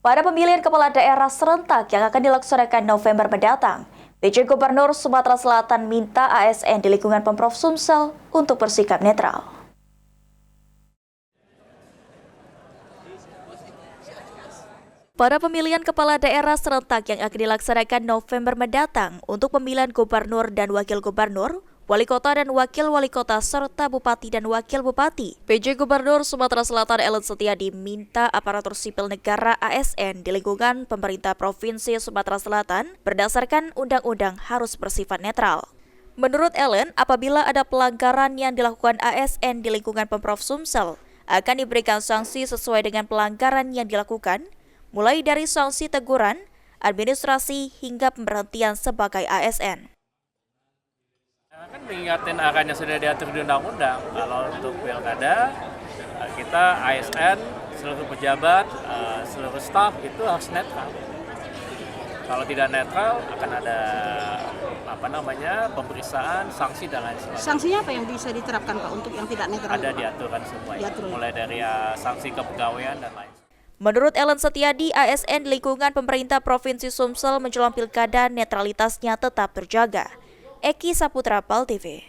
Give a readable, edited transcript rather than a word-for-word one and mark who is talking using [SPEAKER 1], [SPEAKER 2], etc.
[SPEAKER 1] Pada pemilihan kepala daerah serentak yang akan dilaksanakan November mendatang, PJ Gubernur Sumatera Selatan minta ASN di lingkungan Pemprov Sumsel untuk bersikap netral. Pada pemilihan kepala daerah serentak yang akan dilaksanakan November mendatang untuk pemilihan gubernur dan wakil gubernur, wali kota dan wakil wali kota, serta bupati dan wakil bupati, PJ Gubernur Sumatera Selatan Ellen Setiadi minta aparatur sipil negara ASN di lingkungan pemerintah Provinsi Sumatera Selatan berdasarkan undang-undang harus bersifat netral. Menurut Ellen, apabila ada pelanggaran yang dilakukan ASN di lingkungan Pemprov Sumsel, akan diberikan sanksi sesuai dengan pelanggaran yang dilakukan, mulai dari sanksi teguran, administrasi, hingga pemberhentian sebagai ASN.
[SPEAKER 2] Kan mengingatkan akan yang sudah diatur di undang-undang. Kalau untuk pilkada, kita ASN, seluruh pejabat, seluruh staf itu harus netral. Kalau tidak netral akan ada pemeriksaan, sanksi dan lain sebagainya.
[SPEAKER 3] Sanksinya apa yang bisa diterapkan Pak untuk yang tidak netral?
[SPEAKER 2] Ada diaturkan semuanya, mulai dari sanksi kepegawaian dan lain.
[SPEAKER 1] Menurut Ellen Setiadi, ASN di lingkungan pemerintah Provinsi Sumsel menjelang pilkada netralitasnya tetap terjaga. Eki Saputra, PAL TV.